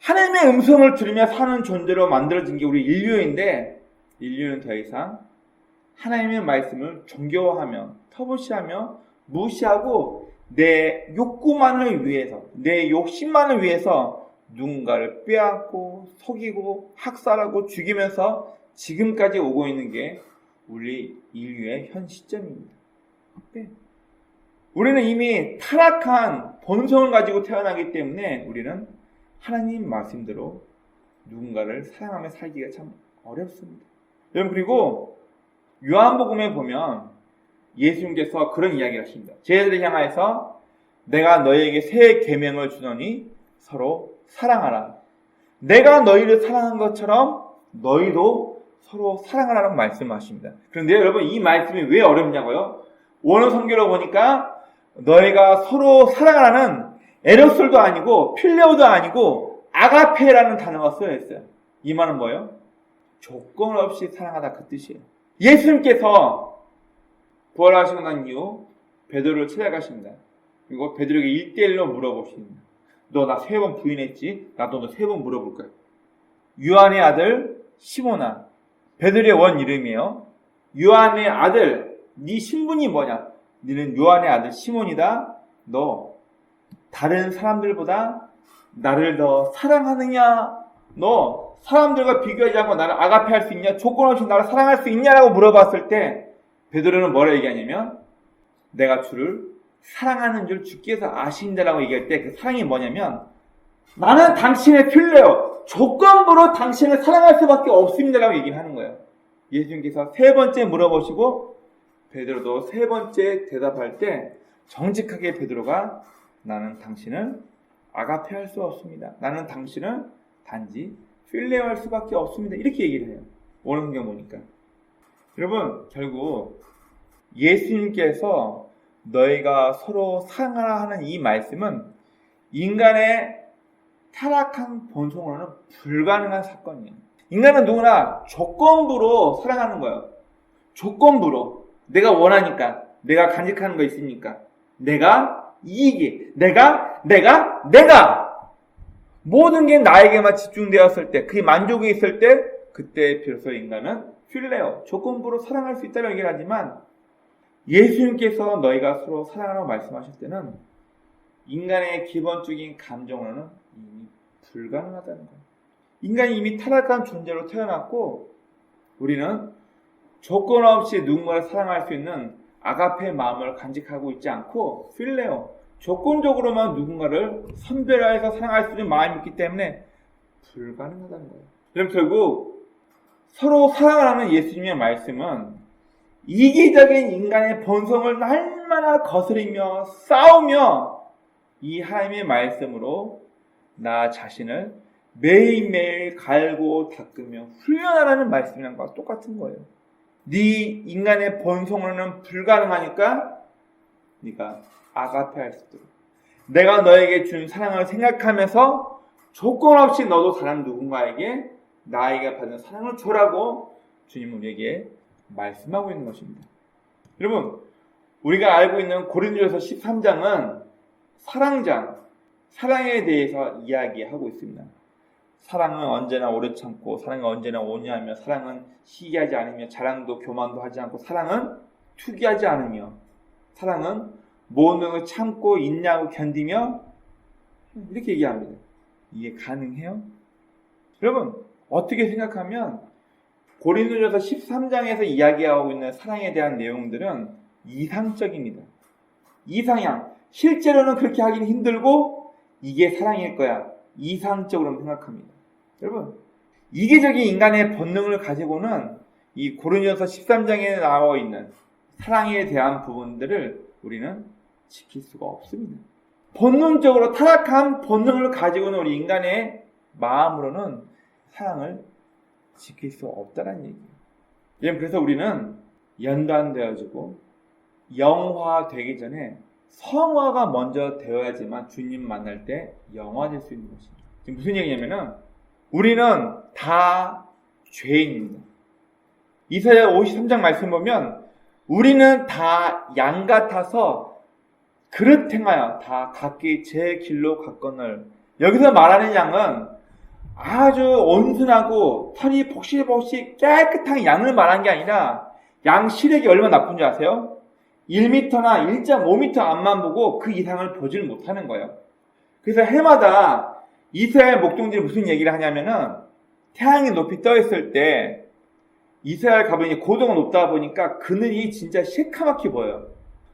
하나님의 음성을 들으며 사는 존재로 만들어진 게 우리 인류인데, 인류는 더 이상 하나님의 말씀을 정교화하며 터부시하며 무시하고 내 욕구만을 위해서, 내 욕심만을 위해서 누군가를 빼앗고 속이고 학살하고 죽이면서 지금까지 오고 있는 게 우리 인류의 현 시점입니다. 우리는 이미 타락한 본성을 가지고 태어나기 때문에 우리는 하나님 말씀대로 누군가를 사랑하며 살기가 참 어렵습니다. 여러분, 그리고 요한복음에 보면 예수님께서 그런 이야기를 하십니다. 제자들을 향하여서 내가 너희에게 새 계명을 주노니 서로 사랑하라. 내가 너희를 사랑한 것처럼 너희도 서로 사랑하라고 말씀하십니다. 그런데 여러분, 이 말씀이 왜 어렵냐고요? 원어 성경으로 보니까 너희가 서로 사랑하라는 에로솔도 아니고 필레오도 아니고 아가페라는 단어가 쓰여 있어요. 이 말은 뭐예요? 조건 없이 사랑하다 그 뜻이에요. 예수님께서 부활하시고 난 이후 베드로를 찾아가십니다. 그리고 베드로에게 1대1로 물어보십니다. 너 나 3번 부인했지? 나도 너 3번 물어볼 거야. 요한의 아들 시몬아, 베드로의 원 이름이에요. 요한의 아들, 네 신분이 뭐냐? 너는 요한의 아들 시몬이다. 너 다른 사람들보다 나를 더 사랑하느냐? 너 사람들과 비교하지 않고 나를 아가페할 수 있냐? 조건 없이 나를 사랑할 수 있냐라고 물어봤을 때 베드로는 뭐라 얘기하냐면 내가 주를 사랑하는 줄 주께서 아신다라고 얘기할 때 그 사랑이 뭐냐면 나는 당신의 필레요. 조건부로 당신을 사랑할 수밖에 없습니다라고 얘기를 하는 거예요. 예수님께서 3번째 물어보시고 베드로도 3번째 대답할 때 정직하게 베드로가 나는 당신을 아가페할 수 없습니다. 나는 당신을 단지 필레어할 수밖에 없습니다. 이렇게 얘기를 해요. 오늘 성경 보니까. 여러분 결국 예수님께서 너희가 서로 사랑하라 하는 이 말씀은 인간의 타락한 본성으로는 불가능한 사건이에요. 인간은 누구나 조건부로 사랑하는 거예요. 조건부로. 내가 원하니까. 내가 간직하는 거 있으니까. 내가 이익이. 내가. 모든 게 나에게만 집중되었을 때, 그게 만족이 있을 때, 그때 비로소 인간은 필레오, 조건부로 사랑할 수 있다고 얘기를 하지만 예수님께서 너희가 서로 사랑하라고 말씀하실 때는 인간의 기본적인 감정으로는 이미 불가능하다는 거예요. 인간이 이미 타락한 존재로 태어났고 우리는 조건 없이 누군가를 사랑할 수 있는 아가페 마음을 간직하고 있지 않고 필레오, 조건적으로만 누군가를 선별해서 사랑할 수 있는 마음이 있기 때문에 불가능하다는 거예요. 그럼 결국 서로 사랑하라는 예수님의 말씀은 이기적인 인간의 본성을 날마다 거스리며 싸우며 이 하나님의 말씀으로 나 자신을 매일매일 갈고 닦으며 훈련하라는 말씀이란 것과 똑같은 거예요. 네 인간의 본성으로는 불가능하니까 네가 아가페할 수 있도록 내가 너에게 준 사랑을 생각하면서 조건 없이 너도 다른 누군가에게 나에게 받은 사랑을 줘라고 주님은 우리에게 말씀하고 있는 것입니다. 여러분 우리가 알고 있는 고린도전서 13장은 사랑장, 사랑에 대해서 이야기하고 있습니다. 사랑은 언제나 오래 참고 사랑은 언제나 온유하며 사랑은 시기하지 않으며 자랑도 교만도 하지 않고 사랑은 투기하지 않으며 사랑은 모든 것을 참고 인내하고 견디며 이렇게 얘기합니다. 이게 가능해요? 여러분 어떻게 생각하면 고린도전서 13장에서 이야기하고 있는 사랑에 대한 내용들은 이상적입니다. 이상향. 실제로는 그렇게 하기는 힘들고 이게 사랑일 거야. 이상적으로 생각합니다. 여러분 이기적인 인간의 본능을 가지고는 이 고린도전서 13장에 나와 있는 사랑에 대한 부분들을 우리는 지킬 수가 없습니다. 본능적으로 타락한 본능을 가지고는 우리 인간의 마음으로는 사랑을 지킬 수 없다는 얘기예요. 그래서 우리는 연단되어지고 영화되기 전에 성화가 먼저 되어야지만 주님 만날 때 영화될 수 있는 것입니다. 지금 무슨 얘기냐면은 우리는 다 죄인입니다. 이사야 53장 말씀 보면 우리는 다 양 같아서 그릇 행하여 다 각기 제 길로 갔거늘. 여기서 말하는 양은 아주 온순하고 털이 복실복실 깨끗한 양을 말한 게 아니라 양 시력이 얼마나 나쁜 줄 아세요? 1m나 1.5m 앞만 보고 그 이상을 보지를 못하는 거예요. 그래서 해마다 이스라엘 목동들이 무슨 얘기를 하냐면은 태양이 높이 떠 있을 때 이스라엘 가보니 고도가 높다 보니까 그늘이 진짜 새카맣게 보여요.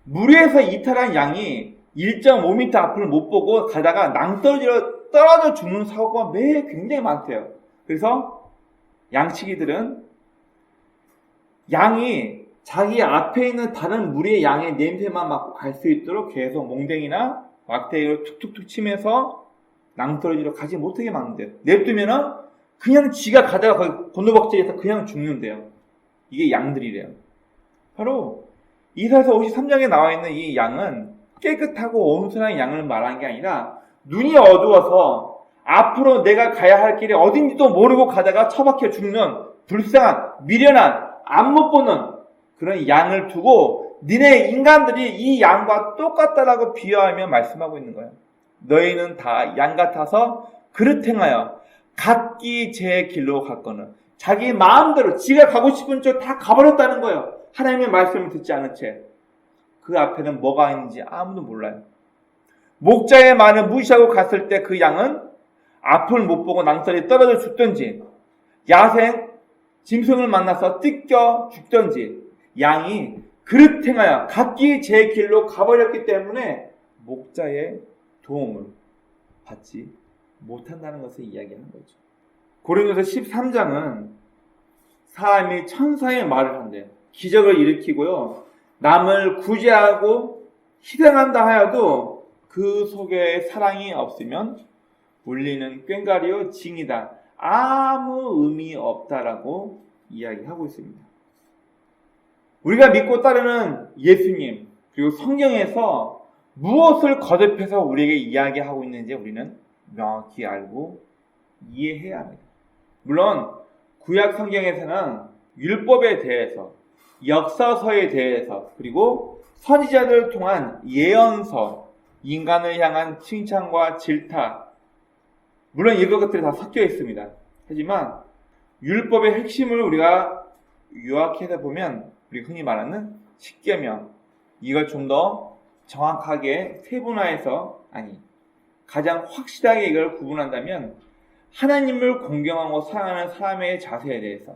무리에서 이탈한 양이 1.5m 앞을 못 보고 가다가 낭떠러지로 떨어져 죽는 사고가 매일 굉장히 많대요. 그래서 양치기들은 양이 자기 앞에 있는 다른 무리의 양의 냄새만 맡고 갈 수 있도록 계속 몽댕이나 막대기로 툭툭툭 치면서 낭떠러지로 가지 못하게 막는데요. 냅두면은 그냥 지가 가다가 거기 곤두박질해서 그냥 죽는데요. 이게 양들이래요. 바로 이사야서 53장에 나와 있는 이 양은 깨끗하고 온순한 양을 말한 게 아니라 눈이 어두워서 앞으로 내가 가야 할 길이 어딘지도 모르고 가다가 처박혀 죽는 불쌍한 미련한 앞 못 보는 그런 양을 두고 니네 인간들이 이 양과 똑같다라고 비유하며 말씀하고 있는 거예요. 너희는 다 양 같아서 그릇 행하여 각기 제 길로 갔거늘 자기 마음대로 지가 가고 싶은 쪽 다 가버렸다는 거예요. 하나님의 말씀을 듣지 않은 채. 그 앞에는 뭐가 있는지 아무도 몰라요. 목자의 말을 무시하고 갔을 때 그 양은 앞을 못 보고 낭떠러지 떨어져 죽든지 야생 짐승을 만나서 뜯겨 죽든지 양이 그릇 행하여 각기 제 길로 가버렸기 때문에 목자의 도움을 받지 못한다는 것을 이야기하는 거죠. 고린도서 13장은 사람이 천사의 말을 한대요. 기적을 일으키고요. 남을 구제하고 희생한다 하여도 그 속에 사랑이 없으면 울리는 꽹과리요 징이다. 아무 의미 없다라고 이야기하고 있습니다. 우리가 믿고 따르는 예수님 그리고 성경에서 무엇을 거듭해서 우리에게 이야기하고 있는지 우리는 명확히 알고 이해해야 합니다. 물론 구약 성경에서는 율법에 대해서 역사서에 대해서 그리고 선지자들을 통한 예언서 인간을 향한 칭찬과 질타 물론 이런 것들이 다 섞여 있습니다. 하지만 율법의 핵심을 우리가 요약해서 보면 우리가 흔히 말하는 십계명 이걸 좀 더 정확하게 세분화해서 가장 확실하게 이걸 구분한다면 하나님을 공경하고 사랑하는 사람의 자세에 대해서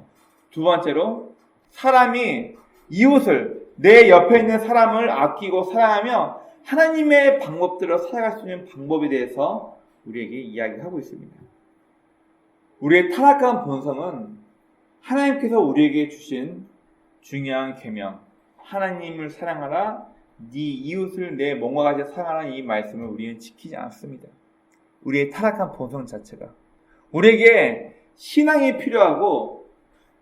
두 번째로 사람이 이웃을 내 옆에 있는 사람을 아끼고 사랑하며 하나님의 방법대로 살아갈 수 있는 방법에 대해서 우리에게 이야기하고 있습니다. 우리의 타락한 본성은 하나님께서 우리에게 주신 중요한 계명 하나님을 사랑하라 네 이웃을 내 몸과 같이 사랑하라는 이 말씀을 우리는 지키지 않습니다. 우리의 타락한 본성 자체가 우리에게 신앙이 필요하고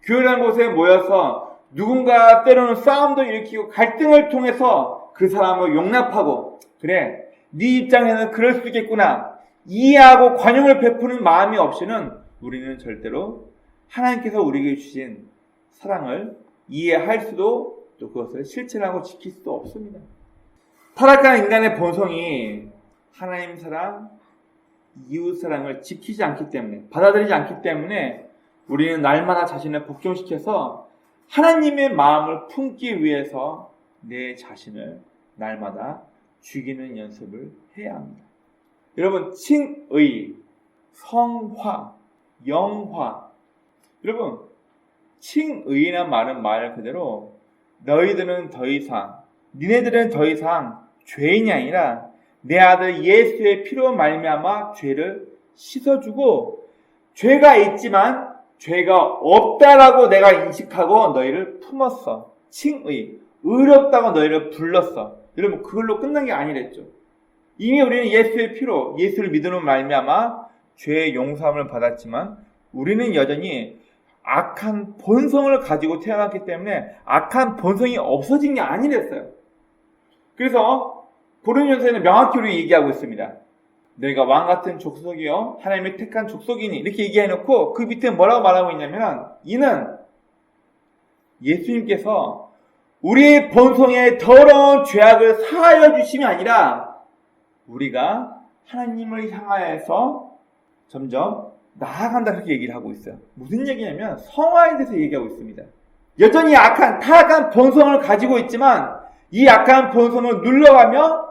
교회라는 곳에 모여서 누군가 때로는 싸움도 일으키고 갈등을 통해서 그 사람을 용납하고 그래 네 입장에는 그럴 수 있겠구나 이해하고 관용을 베푸는 마음이 없이는 우리는 절대로 하나님께서 우리에게 주신 사랑을 이해할 수도 또 그것을 실천하고 지킬 수도 없습니다. 타락한 인간의 본성이 하나님 사랑, 이웃 사랑을 지키지 않기 때문에 받아들이지 않기 때문에 우리는 날마다 자신을 복종시켜서 하나님의 마음을 품기 위해서 내 자신을 날마다 죽이는 연습을 해야 합니다. 여러분 칭의, 성화, 영화 여러분 칭의라는 말은 말 그대로 너희들은 더 이상 니네들은 더 이상 죄인이 아니라 내 아들 예수의 피로 말미암아 죄를 씻어주고 죄가 있지만 죄가 없다라고 내가 인식하고 너희를 품었어. 칭의, 의롭다고 너희를 불렀어. 여러분 그걸로 끝난 게 아니랬죠. 이미 우리는 예수의 피로 예수를 믿음으로 말미암아 죄의 용서함을 받았지만 우리는 여전히 악한 본성을 가지고 태어났기 때문에 악한 본성이 없어진 게 아니랬어요. 그래서 고린도전서에는 명확히 우리 얘기하고 있습니다. 너희가 왕같은 족속이요 하나님의 택한 족속이니 이렇게 얘기해놓고 그 밑에 뭐라고 말하고 있냐면 이는 예수님께서 우리의 본성의 더러운 죄악을 사하여 주심이 아니라 우리가 하나님을 향하여서 점점 나아간다 그렇게 얘기를 하고 있어요. 무슨 얘기냐면 성화에 대해서 얘기하고 있습니다. 여전히 악한 타락한 본성을 가지고 있지만 이 악한 본성을 눌러가며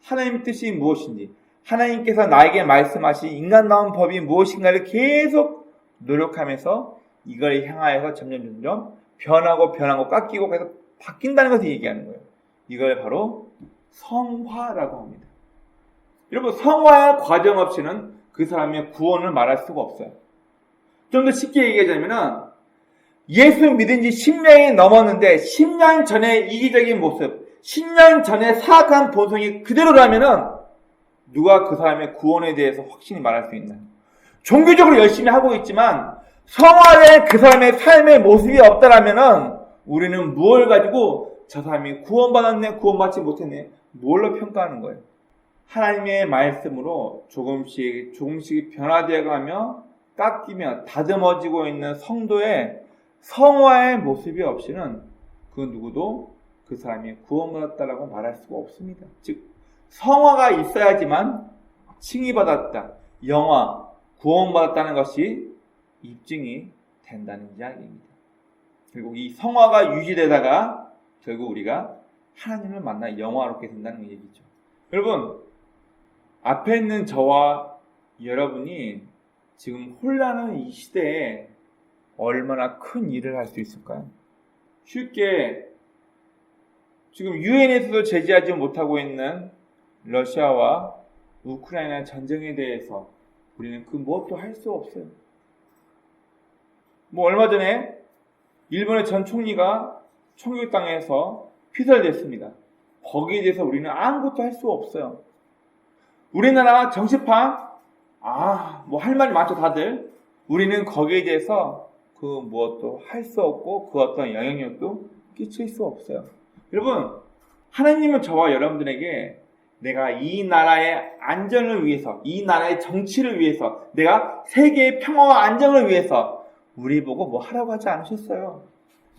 하나님의 뜻이 무엇인지 하나님께서 나에게 말씀하신 인간다운 법이 무엇인가를 계속 노력하면서 이걸 향하여서 점점 변하고 깎이고 계속 바뀐다는 것을 얘기하는 거예요. 이걸 바로 성화라고 합니다. 여러분 성화의 과정 없이는 그 사람의 구원을 말할 수가 없어요. 좀 더 쉽게 얘기하자면 예수 믿은 지 10년이 넘었는데 10년 전의 이기적인 모습 10년 전의 사악한 본성이 그대로라면 누가 그 사람의 구원에 대해서 확신히 말할 수 있나요? 종교적으로 열심히 하고 있지만 성화된 그 사람의 삶의 모습이 없다라면 우리는 무엇을 가지고 저 사람이 구원받았네 구원받지 못했네 뭘로 평가하는 거예요? 하나님의 말씀으로 조금씩 변화되어 가며 깎이며 다듬어지고 있는 성도의 성화의 모습이 없이는 그 누구도 그 사람이 구원받았다라고 말할 수가 없습니다. 즉 성화가 있어야지만 칭의받았다, 영화, 구원받았다는 것이 입증이 된다는 이야기입니다. 그리고 이 성화가 유지되다가 결국 우리가 하나님을 만나 영화롭게 된다는 얘기죠. 여러분, 앞에 있는 저와 여러분이 지금 혼란한 이 시대에 얼마나 큰 일을 할 수 있을까요? 쉽게 지금 유엔에서도 제재하지 못하고 있는 러시아와 우크라이나 전쟁에 대해서 우리는 그 무엇도 할 수 없어요. 얼마 전에 일본의 전 총리가 총격당해서 피살됐습니다. 거기에 대해서 우리는 아무것도 할 수 없어요. 우리나라 정치판, 할 말이 많죠, 다들. 우리는 거기에 대해서 그 무엇도 할 수 없고 그 어떤 영향력도 끼칠 수 없어요. 여러분, 하나님은 저와 여러분들에게 내가 이 나라의 안전을 위해서, 이 나라의 정치를 위해서, 내가 세계의 평화와 안정을 위해서 우리 보고 뭐 하라고 하지 않으셨어요.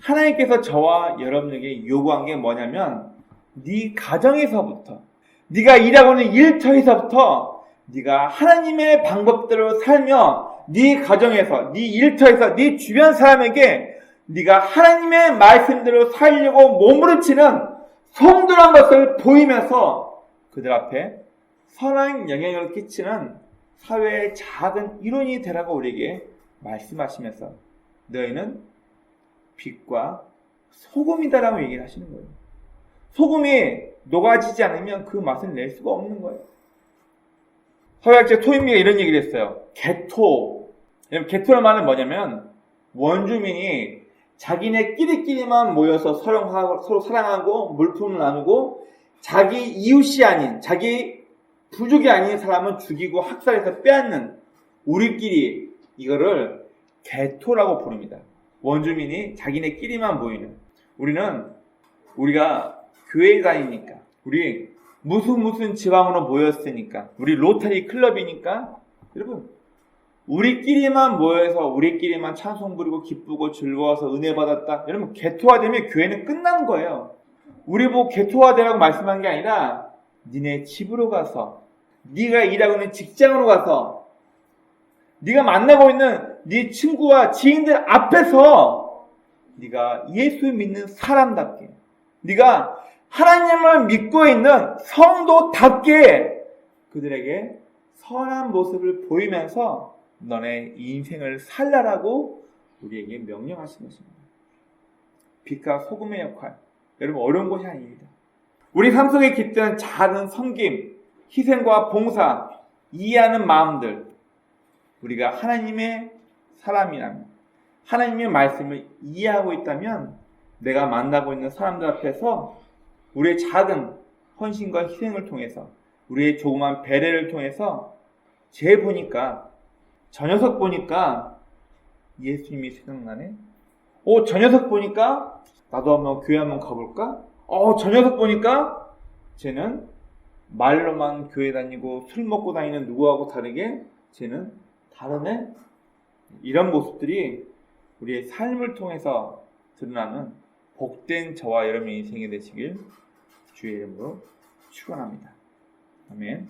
하나님께서 저와 여러분에게 요구한 게 뭐냐면 네 가정에서부터, 네가 일하고 있는 일터에서부터 네가 하나님의 방법대로 살며 네 가정에서, 네 일터에서, 네 주변 사람에게 네가 하나님의 말씀대로 살려고 몸부림치는 성도란 것을 보이면서 그들 앞에 선한 영향을 끼치는 사회의 작은 일원이 되라고 우리에게 말씀하시면서 너희는 빛과 소금이다라고 얘기를 하시는 거예요. 소금이 녹아지지 않으면 그 맛을 낼 수가 없는 거예요. 서양학자 토인미가 이런 얘기를 했어요. 개토. 개토란 말은 뭐냐면 원주민이 자기네끼리끼리만 모여서 서로 사랑하고 물품을 나누고 자기 이웃이 아닌, 자기 부족이 아닌 사람은 죽이고 학살해서 빼앗는 우리끼리, 이거를 개토라고 부릅니다. 원주민이 자기네끼리만 모이는. 우리가 교회 다니니까, 우리 무슨 지방으로 모였으니까, 우리 로터리 클럽이니까, 여러분, 우리끼리만 모여서 우리끼리만 찬송 부리고 기쁘고 즐거워서 은혜 받았다. 여러분, 개토화되면 교회는 끝난 거예요. 우리 보고 개토화되라고 말씀한 게 아니라 니네 집으로 가서, 네가 일하고 있는 직장으로 가서, 네가 만나고 있는 네 친구와 지인들 앞에서 네가 예수 믿는 사람답게, 네가 하나님을 믿고 있는 성도답게 그들에게 선한 모습을 보이면서 너네 인생을 살라라고 우리에게 명령하신 것입니다. 빛과 소금의 역할, 여러분 어려운 것이 아닙니다. 우리 삶 속에 깃드는 작은 섬김, 희생과 봉사, 이해하는 마음들, 우리가 하나님의 사람이라면, 하나님의 말씀을 이해하고 있다면 내가 만나고 있는 사람들 앞에서 우리의 작은 헌신과 희생을 통해서, 우리의 조그만 배려를 통해서 저 녀석 보니까 예수님이 생각나네. 저 녀석 보니까 나도 한번 교회 한번 가볼까? 저 녀석 보니까 쟤는 말로만 교회 다니고 술 먹고 다니는 누구하고 다르게 쟤는 다르네. 이런 모습들이 우리의 삶을 통해서 드러나는 복된 저와 여러분의 인생이 되시길 주의 이름으로 축원합니다. 아멘.